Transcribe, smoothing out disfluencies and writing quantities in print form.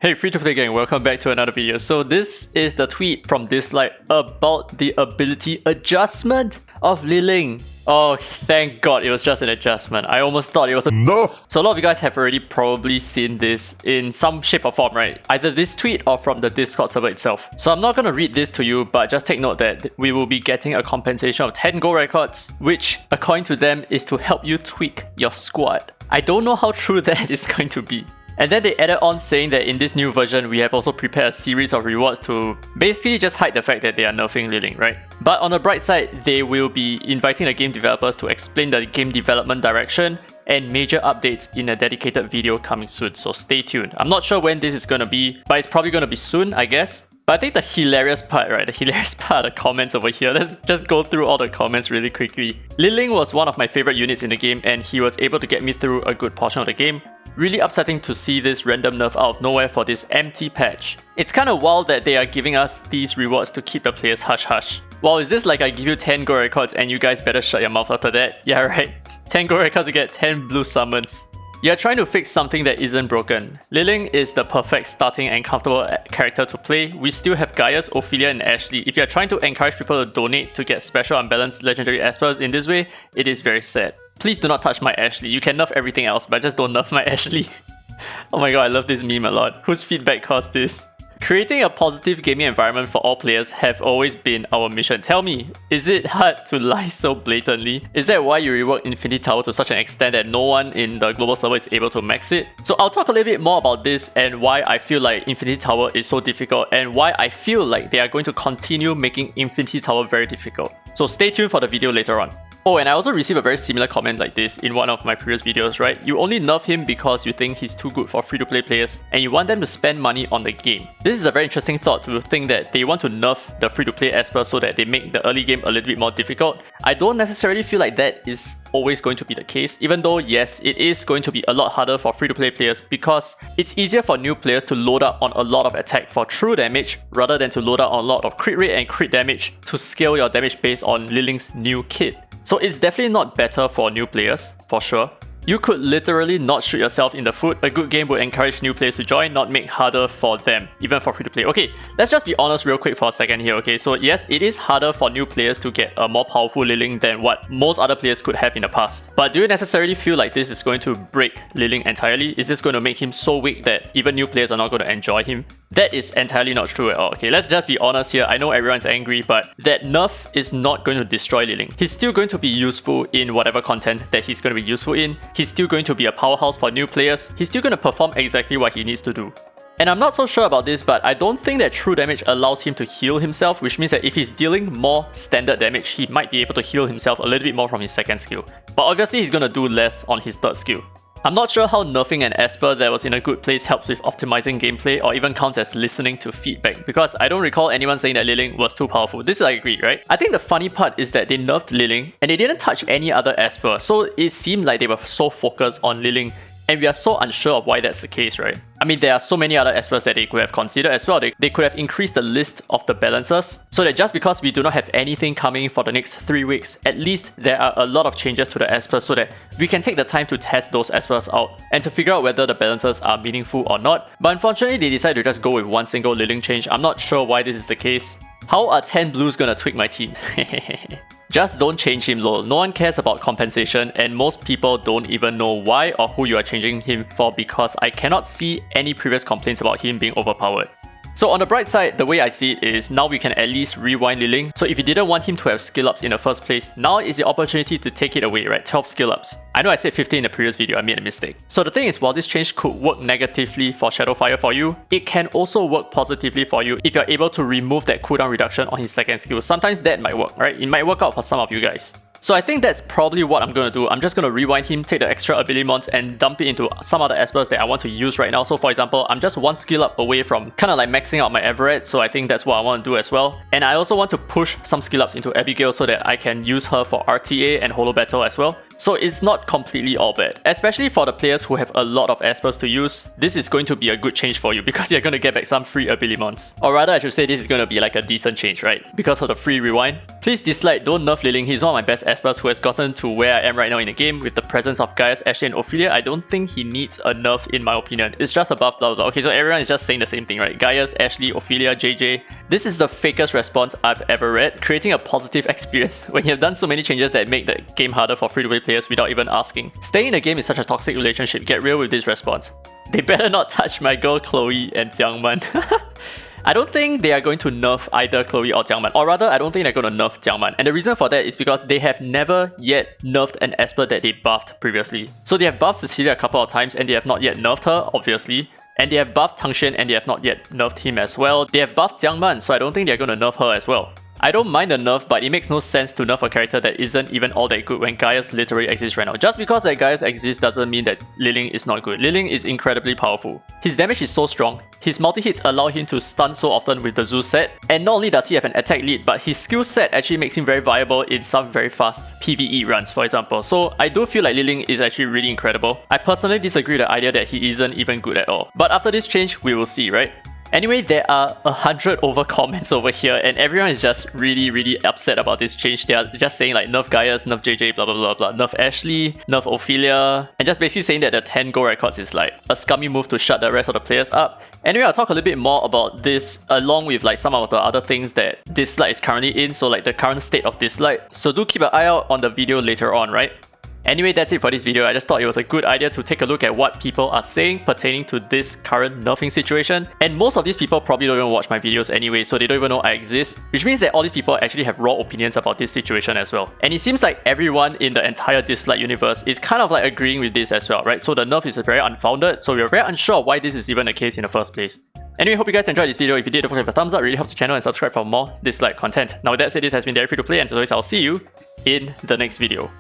Hey free-to-play gang, welcome back to another video. So this is the tweet from Dislyte about the ability adjustment of Liling. Oh, thank God it was just an adjustment. I almost thought it was enough. So a lot of you guys have already probably seen this in some shape or form, right? Either this tweet or from the Discord server itself. So I'm not going to read this to you, but just take note that we will be getting a compensation of 10 gold records, which according to them is to help you tweak your squad. I don't know how true that is going to be. And then they added on saying that in this new version, we have also prepared a series of rewards to basically just hide the fact that they are nerfing Liling, right? But on the bright side, they will be inviting the game developers to explain the game development direction and major updates in a dedicated video coming soon, so stay tuned. I'm not sure when this is going to be, but it's probably going to be soon, I guess. But I think the hilarious part, right? The hilarious part of the comments over here. Let's just go through all the comments really quickly. Liling was one of my favorite units in the game and he was able to get me through a good portion of the game. Really upsetting to see this random nerf out of nowhere for this empty patch. It's kind of wild that they are giving us these rewards to keep the players hush hush. Wow, is this like I give you 10 gold records and you guys better shut your mouth after that? Yeah, right. 10 gold records to get 10 blue summons. You're trying to fix something that isn't broken. Liling is the perfect starting and comfortable character to play. We still have Gaius, Ophelia and Ashley. If you're trying to encourage people to donate to get special unbalanced legendary espers in this way, it is very sad. Please do not touch my Ashley. You can nerf everything else, but just don't nerf my Ashley. Oh my god, I love this meme a lot. Whose feedback caused this? Creating a positive gaming environment for all players have always been our mission. Tell me, is it hard to lie so blatantly? Is that why you rework Infinity Tower to such an extent that no one in the global server is able to max it? So I'll talk a little bit more about this and why I feel like Infinity Tower is so difficult and why I feel like they are going to continue making Infinity Tower very difficult. So stay tuned for the video later on. Oh, and I also received a very similar comment like this in one of my previous videos, right? You only nerf him because you think he's too good for free-to-play players and you want them to spend money on the game. This is a very interesting thought to think that they want to nerf the free-to-play Esper so that they make the early game a little bit more difficult. I don't necessarily feel like that is always going to be the case, even though yes, it is going to be a lot harder for free-to-play players because it's easier for new players to load up on a lot of attack for true damage rather than to load up on a lot of crit rate and crit damage to scale your damage based on Liling's new kit. So it's definitely not better for new players, for sure. You could literally not shoot yourself in the foot. A good game would encourage new players to join, not make harder for them, even for free to play. Okay, let's just be honest real quick for a second here, okay? So yes, it is harder for new players to get a more powerful Liling than what most other players could have in the past. But do you necessarily feel like this is going to break Liling entirely? Is this going to make him so weak that even new players are not going to enjoy him? That is entirely not true at all, okay? Let's just be honest here. I know everyone's angry, but that nerf is not going to destroy Liling. He's still going to be useful in whatever content that he's going to be useful in. He's still going to be a powerhouse for new players. He's still going to perform exactly what he needs to do. And I'm not so sure about this, but I don't think that true damage allows him to heal himself, which means that if he's dealing more standard damage, he might be able to heal himself a little bit more from his second skill. But obviously he's going to do less on his third skill. I'm not sure how nerfing an Esper that was in a good place helps with optimizing gameplay or even counts as listening to feedback, because I don't recall anyone saying that Liling was too powerful. This I agree, right? I think the funny part is that they nerfed Liling and they didn't touch any other Esper, so it seemed like they were so focused on Liling. And we are so unsure of why that's the case, right? I mean, there are so many other espers that they could have considered as well. They could have increased the list of the balancers so that just because we do not have anything coming for the next 3 weeks, at least there are a lot of changes to the espers so that we can take the time to test those espers out and to figure out whether the balancers are meaningful or not. But unfortunately, they decided to just go with one single Liling change. I'm not sure why this is the case. How are 10 blues gonna tweak my team? Just don't change him, lol. No one cares about compensation and most people don't even know why or who you are changing him for because I cannot see any previous complaints about him being overpowered. So on the bright side, the way I see it is now we can at least rewind Liling. So if you didn't want him to have skill ups in the first place, now is the opportunity to take it away, right? 12 skill ups. I know I said 15 in the previous video, I made a mistake. So the thing is, while this change could work negatively for Shadowfire for you, it can also work positively for you if you're able to remove that cooldown reduction on his second skill. Sometimes that might work, right? It might work out for some of you guys. So I think that's probably what I'm going to do. I'm just going to rewind him, take the extra ability mons and dump it into some other espers that I want to use right now. So for example, I'm just one skill up away from kind of like maxing out my Everett. So I think that's what I want to do as well. And I also want to push some skill ups into Abigail so that I can use her for RTA and Holo Battle as well. So it's not completely all bad. Especially for the players who have a lot of espers to use, this is going to be a good change for you because you're going to get back some free abilimons. Or rather, I should say this is going to be like a decent change, right? Because of the free rewind. Please Dislyte, don't nerf Liling. He's one of my best espers who has gotten to where I am right now in the game with the presence of Gaius, Ashley and Ophelia. I don't think he needs a nerf in my opinion. It's just above blah blah. Okay, so everyone is just saying the same thing, right? Gaius, Ashley, Ophelia, JJ. This is the fakest response I've ever read, creating a positive experience when you have done so many changes that make the game harder for free-to-play players without even asking. Staying in the game is such a toxic relationship. Get real with this response. They better not touch my girl Chloe and Jiangman. I don't think they are going to nerf either Chloe or Jiangman, or rather I don't think they're going to nerf Jiangman. And the reason for that is because they have never yet nerfed an esper that they buffed previously. So they have buffed Cecilia a couple of times and they have not yet nerfed her, obviously. And they have buffed Tangshan and they have not yet nerfed him as well. They have buffed Jiangman, so I don't think they're going to nerf her as well. I don't mind the nerf, but it makes no sense to nerf a character that isn't even all that good when Gaius literally exists right now. Just because that Gaius exists doesn't mean that Liling is not good. Liling is incredibly powerful. His damage is so strong. His multi-hits allow him to stun so often with the Zeus set. And not only does he have an attack lead, but his skill set actually makes him very viable in some very fast PvE runs, for example. So I do feel like Liling is actually really incredible. I personally disagree with the idea that he isn't even good at all. But after this change, we will see, right? Anyway, there are 100 over comments over here and everyone is just really upset about this change. They are just saying like nerf Gaius, nerf JJ, blah blah blah blah, nerf Ashley, nerf Ophelia, and just basically saying that the 10 gold records is like a scummy move to shut the rest of the players up. Anyway, I'll talk a little bit more about this along with like some of the other things that Dislyte is currently in, so like the current state of Dislyte. So do keep an eye out on the video later on, right? Anyway, that's it for this video. I just thought it was a good idea to take a look at what people are saying pertaining to this current nerfing situation. And most of these people probably don't even watch my videos anyway, so they don't even know I exist. Which means that all these people actually have raw opinions about this situation as well. And it seems like everyone in the entire Dislyte universe is kind of like agreeing with this as well, right? So the nerf is very unfounded, so we're very unsure why this is even the case in the first place. Anyway, hope you guys enjoyed this video. If you did, don't forget to leave a thumbs up, it really helps the channel, and subscribe for more Dislyte content. Now with that said, this has been Derek Free to Play, and as always, I'll see you in the next video.